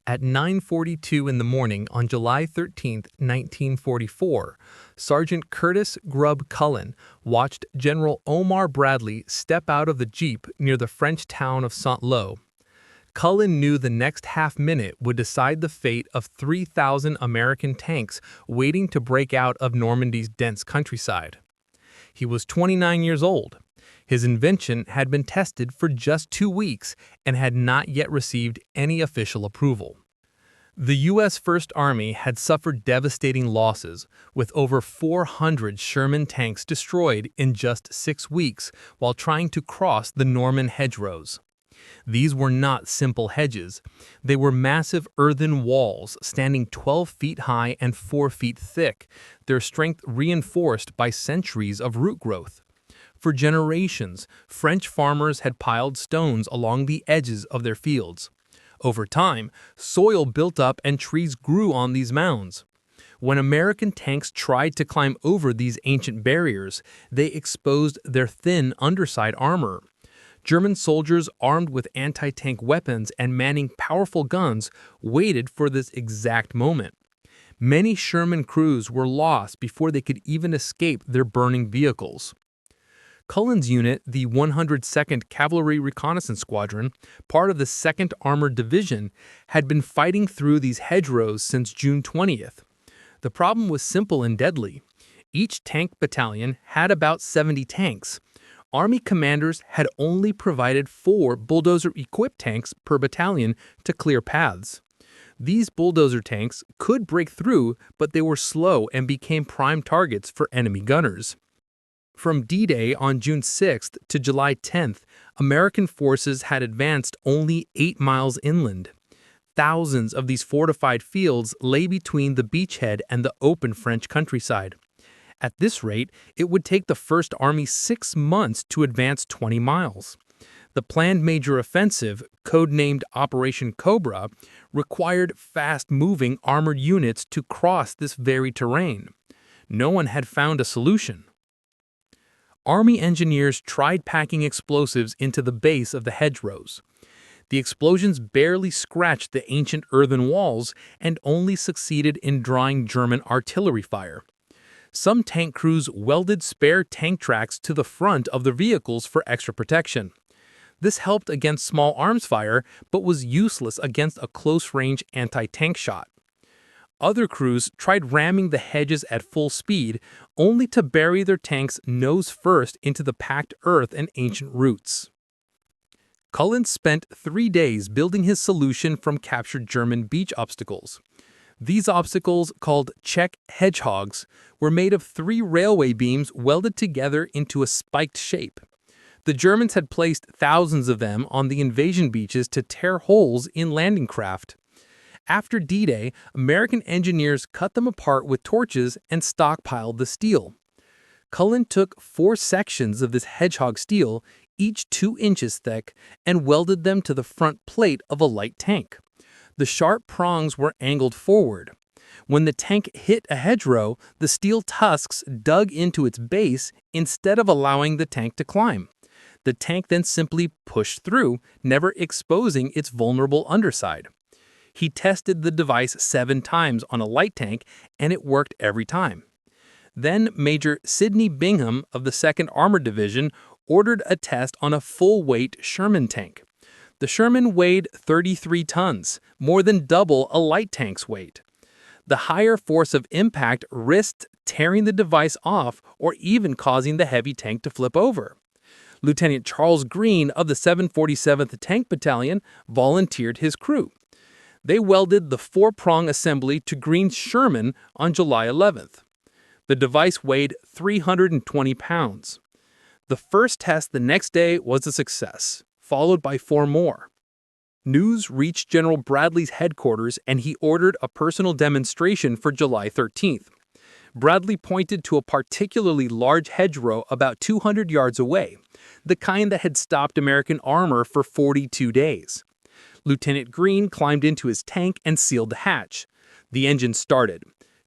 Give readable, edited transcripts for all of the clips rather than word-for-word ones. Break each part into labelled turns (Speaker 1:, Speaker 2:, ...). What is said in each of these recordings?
Speaker 1: At 9:42 in the morning on July 13, 1944, Sergeant Curtis Grub Cullen watched General Omar Bradley step out of the jeep near the French town of Saint-Lô. Cullen knew the next half-minute would decide the fate of 3,000 American tanks waiting to break out of Normandy's dense countryside. He was 29 years old. His invention had been tested for just 2 weeks and had not yet received any official approval. The U.S. First Army had suffered devastating losses, with over 400 Sherman tanks destroyed in just 6 weeks while trying to cross the Norman hedgerows. These were not simple hedges. They were massive earthen walls standing 12 feet high and 4 feet thick, their strength reinforced by centuries of root growth. For generations, French farmers had piled stones along the edges of their fields. Over time, soil built up and trees grew on these mounds. When American tanks tried to climb over these ancient barriers, they exposed their thin underside armor. German soldiers armed with anti-tank weapons and manning powerful guns waited for this exact moment. Many Sherman crews were lost before they could even escape their burning vehicles. Cullen's unit, the 102nd Cavalry Reconnaissance Squadron, part of the 2nd Armored Division, had been fighting through these hedgerows since June 20th. The problem was simple and deadly. Each tank battalion had about 70 tanks. Army commanders had only provided 4 bulldozer-equipped tanks per battalion to clear paths. These bulldozer tanks could break through, but they were slow and became prime targets for enemy gunners. From D-Day on June 6th to July 10th, American forces had advanced only 8 miles inland. Thousands of these fortified fields lay between the beachhead and the open French countryside. At this rate, it would take the First Army 6 months to advance 20 miles. The planned major offensive, codenamed Operation Cobra, required fast-moving armored units to cross this very terrain. No one had found a solution. Army engineers tried packing explosives into the base of the hedgerows. The explosions barely scratched the ancient earthen walls and only succeeded in drawing German artillery fire. Some tank crews welded spare tank tracks to the front of their vehicles for extra protection. This helped against small arms fire, but was useless against a close-range anti-tank shot. Other crews tried ramming the hedges at full speed, only to bury their tanks nose first into the packed earth and ancient roots. Cullen spent 3 days building his solution from captured German beach obstacles. These obstacles, called Czech hedgehogs, were made of 3 railway beams welded together into a spiked shape. The Germans had placed thousands of them on the invasion beaches to tear holes in landing craft. After D-Day, American engineers cut them apart with torches and stockpiled the steel. Cullen took 4 sections of this hedgehog steel, each 2 inches thick, and welded them to the front plate of a light tank. The sharp prongs were angled forward. When the tank hit a hedgerow, the steel tusks dug into its base instead of allowing the tank to climb. The tank then simply pushed through, never exposing its vulnerable underside. He tested the device 7 times on a light tank, and it worked every time. Then Major Sidney Bingham of the 2nd Armored Division ordered a test on a full-weight Sherman tank. The Sherman weighed 33 tons, more than double a light tank's weight. The higher force of impact risked tearing the device off or even causing the heavy tank to flip over. Lieutenant Charles Green of the 747th Tank Battalion volunteered his crew. They welded the 4-prong assembly to Green's Sherman on July 11th. The device weighed 320 pounds. The first test the next day was a success, followed by 4 more. News reached General Bradley's headquarters, and he ordered a personal demonstration for July 13th. Bradley pointed to a particularly large hedgerow about 200 yards away, the kind that had stopped American armor for 42 days. Lieutenant Green climbed into his tank and sealed the hatch. The engine started.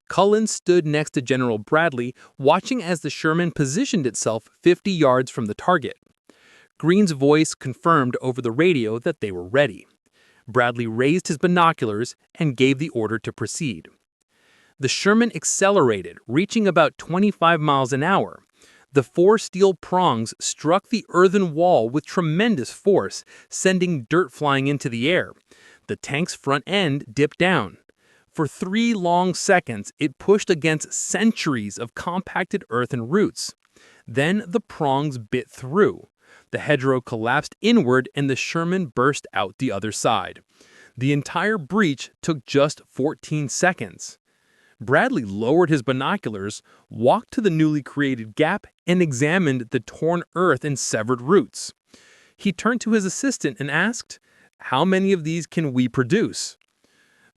Speaker 1: Cullen stood next to General Bradley, watching as the Sherman positioned itself 50 yards from the target. Green's voice confirmed over the radio that they were ready. Bradley raised his binoculars and gave the order to proceed. The Sherman accelerated, reaching about 25 miles an hour. The four steel prongs struck the earthen wall with tremendous force, sending dirt flying into the air. The tank's front end dipped down. For 3 long seconds, it pushed against centuries of compacted earthen roots. Then the prongs bit through. The hedgerow collapsed inward and the Sherman burst out the other side. The entire breach took just 14 seconds. Bradley lowered his binoculars, walked to the newly created gap, and examined the torn earth and severed roots. He turned to his assistant and asked, "How many of these can we produce?"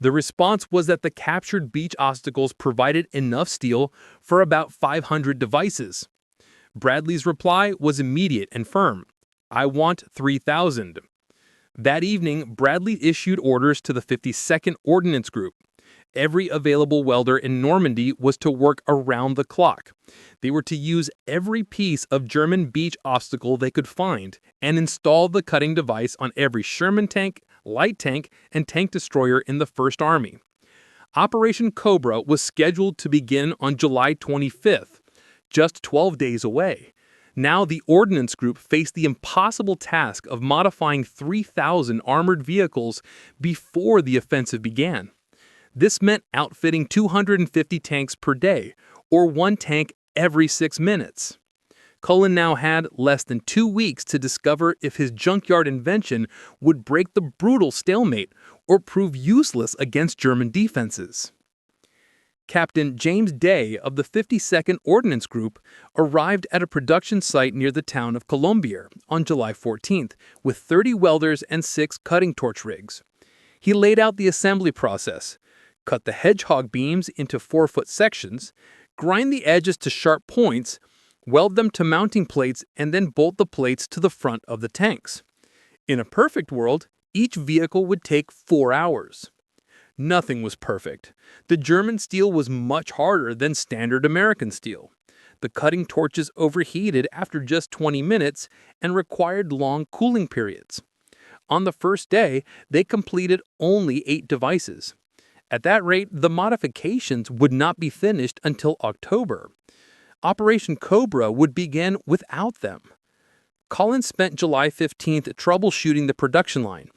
Speaker 1: The response was that the captured beach obstacles provided enough steel for about 500 devices. Bradley's reply was immediate and firm. "I want 3,000. That evening, Bradley issued orders to the 52nd Ordnance Group. Every available welder in Normandy was to work around the clock. They were to use every piece of German beach obstacle they could find and install the cutting device on every Sherman tank, light tank, and tank destroyer in the First Army. Operation Cobra was scheduled to begin on July 25th, just 12 days away. Now the Ordnance Group faced the impossible task of modifying 3,000 armored vehicles before the offensive began. This meant outfitting 250 tanks per day, or 1 tank every 6 minutes. Cullen now had less than 2 weeks to discover if his junkyard invention would break the brutal stalemate or prove useless against German defenses. Captain James Day of the 52nd Ordnance Group arrived at a production site near the town of Colombier on July 14th with 30 welders and 6 cutting torch rigs. He laid out the assembly process, cut the hedgehog beams into 4-foot sections, grind the edges to sharp points, weld them to mounting plates, and then bolt the plates to the front of the tanks. In a perfect world, each vehicle would take 4 hours. Nothing was perfect. The German steel was much harder than standard American steel. The cutting torches overheated after just 20 minutes and required long cooling periods. On the first day, they completed only 8 devices. At that rate, the modifications would not be finished until October. Operation Cobra would begin without them. Cullen spent July 15th troubleshooting the production line.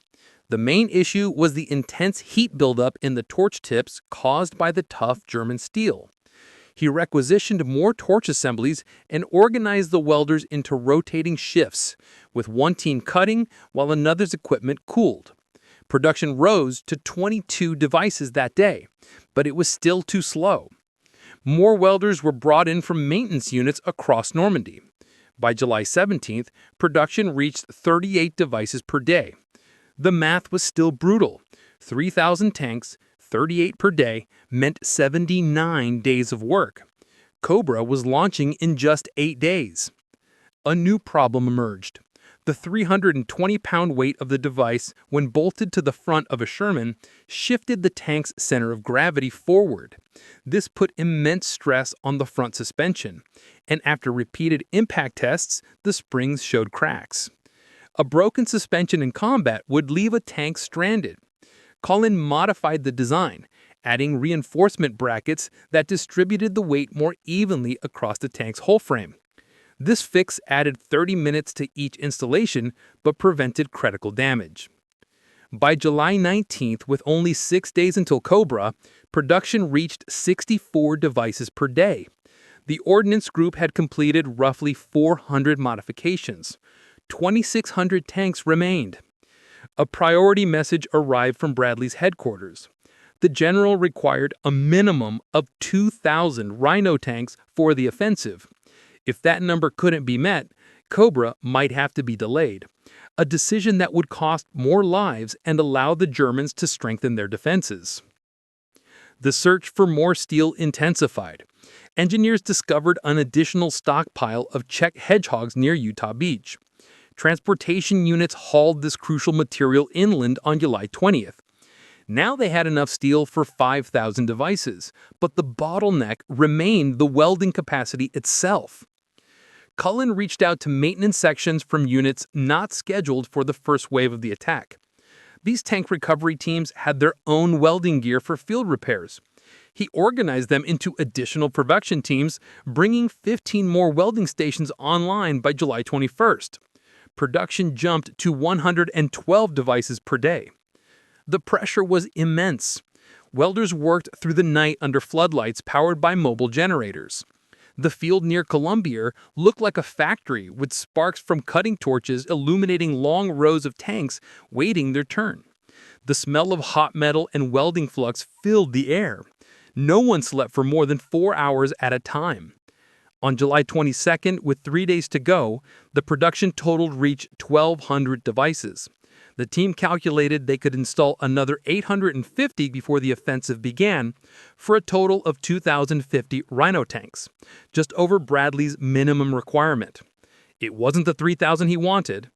Speaker 1: The main issue was the intense heat buildup in the torch tips caused by the tough German steel. He requisitioned more torch assemblies and organized the welders into rotating shifts, with one team cutting while another's equipment cooled. Production rose to 22 devices that day, but it was still too slow. More welders were brought in from maintenance units across Normandy. By July 17th, production reached 38 devices per day. The math was still brutal. 3,000 tanks, 38 per day, meant 79 days of work. Cobra was launching in just 8 days. A new problem emerged. The 320-pound weight of the device, when bolted to the front of a Sherman, shifted the tank's center of gravity forward. This put immense stress on the front suspension, and after repeated impact tests, the springs showed cracks. A broken suspension in combat would leave a tank stranded. Cullen modified the design, adding reinforcement brackets that distributed the weight more evenly across the tank's hull frame. This fix added 30 minutes to each installation, but prevented critical damage. By July 19th, with only 6 days until Cobra, production reached 64 devices per day. The Ordnance Group had completed roughly 400 modifications. 2,600 tanks remained. A priority message arrived from Bradley's headquarters. The general required a minimum of 2,000 Rhino tanks for the offensive. If that number couldn't be met, Cobra might have to be delayed, a decision that would cost more lives and allow the Germans to strengthen their defenses. The search for more steel intensified. Engineers discovered an additional stockpile of Czech hedgehogs near Utah Beach. Transportation units hauled this crucial material inland on July 20th. Now they had enough steel for 5,000 devices, but the bottleneck remained the welding capacity itself. Cullen reached out to maintenance sections from units not scheduled for the first wave of the attack. These tank recovery teams had their own welding gear for field repairs. He organized them into additional production teams, bringing 15 more welding stations online by July 21st. Production jumped to 112 devices per day. The pressure was immense. Welders worked through the night under floodlights powered by mobile generators. The field near Columbia looked like a factory, with sparks from cutting torches illuminating long rows of tanks waiting their turn. The smell of hot metal and welding flux filled the air. No one slept for more than 4 hours at a time. On July 22nd, with 3 days to go, the production total reached 1,200 devices. The team calculated they could install another 850 before the offensive began, for a total of 2,050 Rhino Tanks, just over Bradley's minimum requirement. It wasn't the 3,000 he wanted.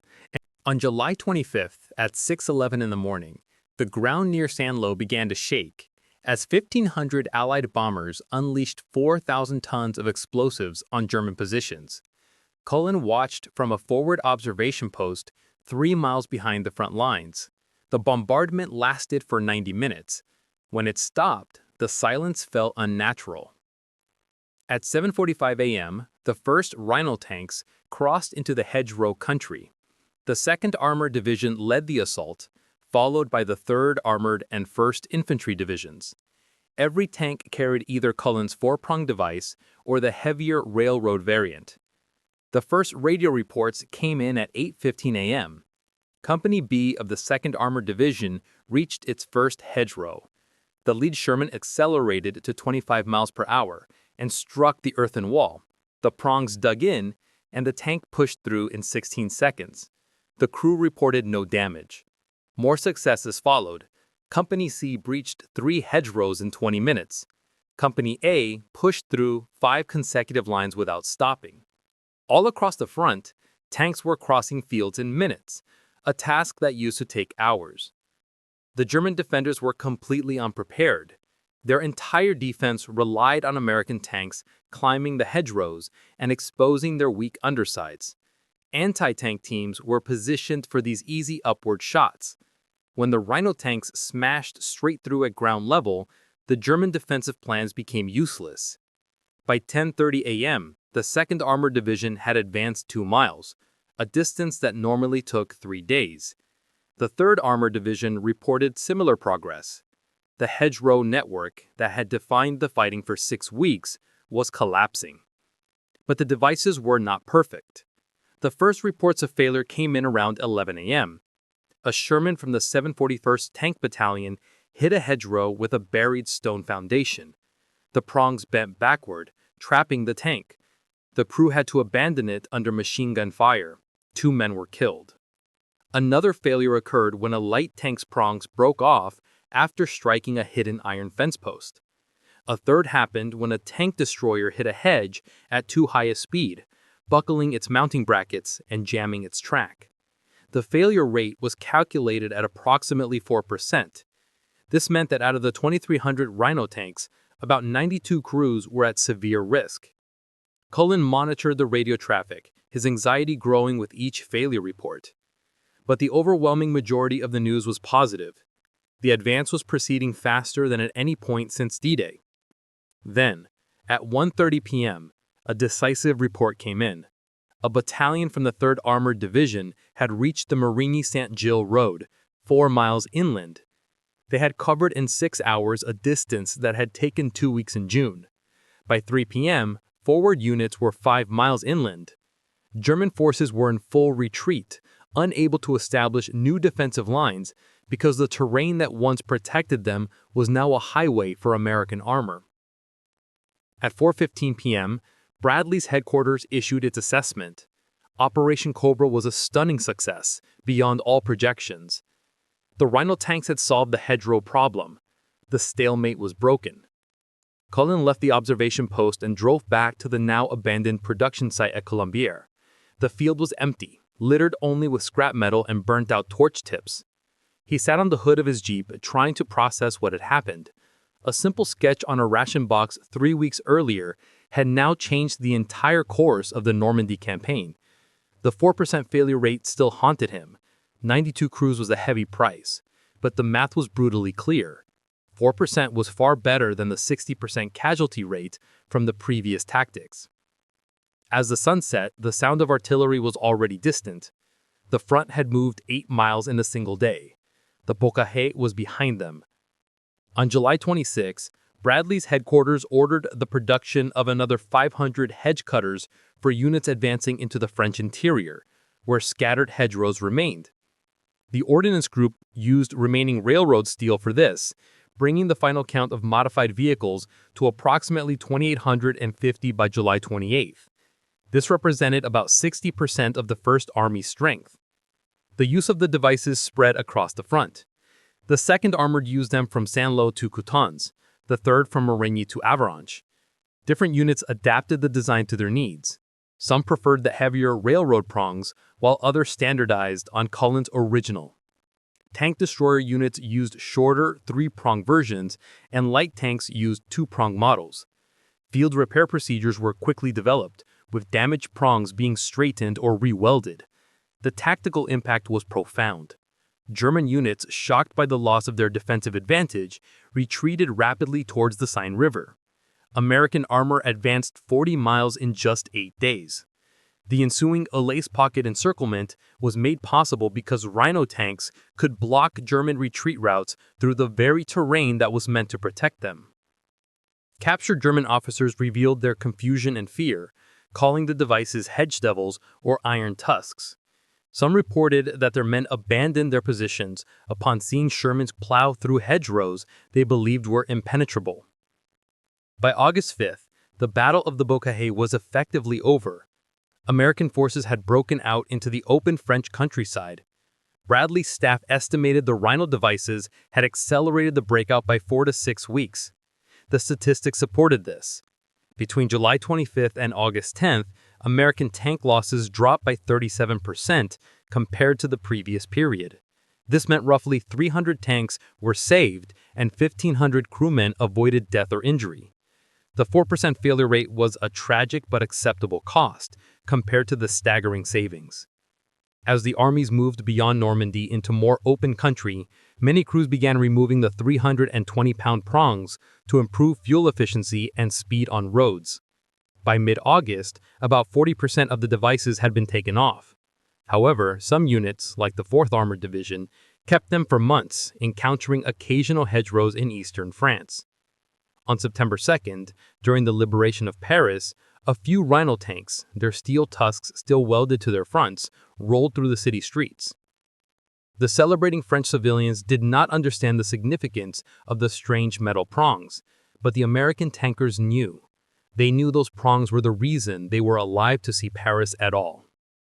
Speaker 1: On July 25th, at 6:11 in the morning, the ground near Sanlo began to shake, as 1,500 Allied bombers unleashed 4,000 tons of explosives on German positions. Cullen watched from a forward observation post 3 miles behind the front lines. The bombardment lasted for 90 minutes. When it stopped, the silence felt unnatural. At 7:45 a.m., the first Rhino tanks crossed into the hedgerow country. The 2nd Armored Division led the assault, followed by the 3rd Armored and 1st Infantry Divisions. Every tank carried either Cullen's 4-prong device or the heavier railroad variant. The first radio reports came in at 8:15 a.m. Company B of the 2nd Armored Division reached its first hedgerow. The lead Sherman accelerated to 25 miles per hour and struck the earthen wall. The prongs dug in, and the tank pushed through in 16 seconds. The crew reported no damage. More successes followed. Company C breached 3 hedgerows in 20 minutes. Company A pushed through 5 consecutive lines without stopping. All across the front, tanks were crossing fields in minutes, a task that used to take hours. The German defenders were completely unprepared. Their entire defense relied on American tanks climbing the hedgerows and exposing their weak undersides. Anti-tank teams were positioned for these easy upward shots. When the Rhino tanks smashed straight through at ground level, the German defensive plans became useless. By 10:30 a.m., the 2nd Armored Division had advanced 2 miles, a distance that normally took 3 days. The 3rd Armored Division reported similar progress. The hedgerow network that had defined the fighting for 6 weeks was collapsing. But the devices were not perfect. The first reports of failure came in around 11 a.m. A Sherman from the 741st Tank Battalion hit a hedgerow with a buried stone foundation. The prongs bent backward, trapping the tank. The crew had to abandon it under machine gun fire. 2 men were killed. Another failure occurred when a light tank's prongs broke off after striking a hidden iron fence post. A third happened when a tank destroyer hit a hedge at too high a speed, buckling its mounting brackets and jamming its track. The failure rate was calculated at approximately 4%. This meant that out of the 2,300 Rhino tanks, about 92 crews were at severe risk. Cullen monitored the radio traffic, his anxiety growing with each failure report. But the overwhelming majority of the news was positive. The advance was proceeding faster than at any point since D-Day. Then, at 1:30 p.m., a decisive report came in. A battalion from the 3rd Armored Division had reached the Marigny-Saint Gilles Road, 4 miles inland. They had covered in 6 hours a distance that had taken 2 weeks in June. By 3 p.m., forward units were 5 miles inland. German forces were in full retreat, unable to establish new defensive lines because the terrain that once protected them was now a highway for American armor. At 4:15 p.m., Bradley's headquarters issued its assessment. Operation Cobra was a stunning success, beyond all projections. The Rhino tanks had solved the hedgerow problem. The stalemate was broken. Cullen left the observation post and drove back to the now abandoned production site at Columbia. The field was empty, littered only with scrap metal and burnt-out torch tips. He sat on the hood of his Jeep, trying to process what had happened. A simple sketch on a ration box 3 weeks earlier had now changed the entire course of the Normandy campaign. The 4% failure rate still haunted him. 92 crews was a heavy price. but the math was brutally clear. 4% was far better than the 60% casualty rate from the previous tactics. As the sun set, the sound of artillery was already distant. The front had moved 8 miles in a single day. The Bocage was behind them. On July 26, Bradley's headquarters ordered the production of another 500 hedge cutters for units advancing into the French interior, where scattered hedgerows remained. The Ordnance Group used remaining railroad steel for this, bringing the final count of modified vehicles to approximately 2,850 by July 28. This represented about 60% of the First Army's strength. The use of the devices spread across the front. The 2nd Armored used them from Saint-Lô to Coutances, the 3rd from Marigny to Avranches. Different units adapted the design to their needs. Some preferred the heavier railroad prongs, while others standardized on Cullen's original. Tank destroyer units used shorter 3-prong versions, and light tanks used 2-prong models. Field repair procedures were quickly developed, with damaged prongs being straightened or re-welded. The tactical impact was profound. German units, shocked by the loss of their defensive advantage, retreated rapidly towards the Seine River. American armor advanced 40 miles in just 8 days. The ensuing Lace Pocket encirclement was made possible because Rhino tanks could block German retreat routes through the very terrain that was meant to protect them. Captured German officers revealed their confusion and fear, calling the devices hedge devils or iron tusks. Some reported that their men abandoned their positions upon seeing Shermans plow through hedgerows they believed were impenetrable. By August 5th, the Battle of the Bocage was effectively over. American forces had broken out into the open French countryside. Bradley's staff estimated the Rhino devices had accelerated the breakout by 4 to 6 weeks. The statistics supported this. Between July 25th and August 10th, American tank losses dropped by 37% compared to the previous period. This meant roughly 300 tanks were saved and 1,500 crewmen avoided death or injury. The 4% failure rate was a tragic but acceptable cost compared to the staggering savings. As the armies moved beyond Normandy into more open country, many crews began removing the 320-pound prongs to improve fuel efficiency and speed on roads. By mid-August, about 40% of the devices had been taken off. However, some units, like the 4th Armored Division, kept them for months, encountering occasional hedgerows in eastern France. On September 2nd, during the liberation of Paris, a few Rhino tanks, their steel tusks still welded to their fronts, rolled through the city streets. The celebrating French civilians did not understand the significance of the strange metal prongs, but the American tankers knew. They knew those prongs were the reason they were alive to see Paris at all.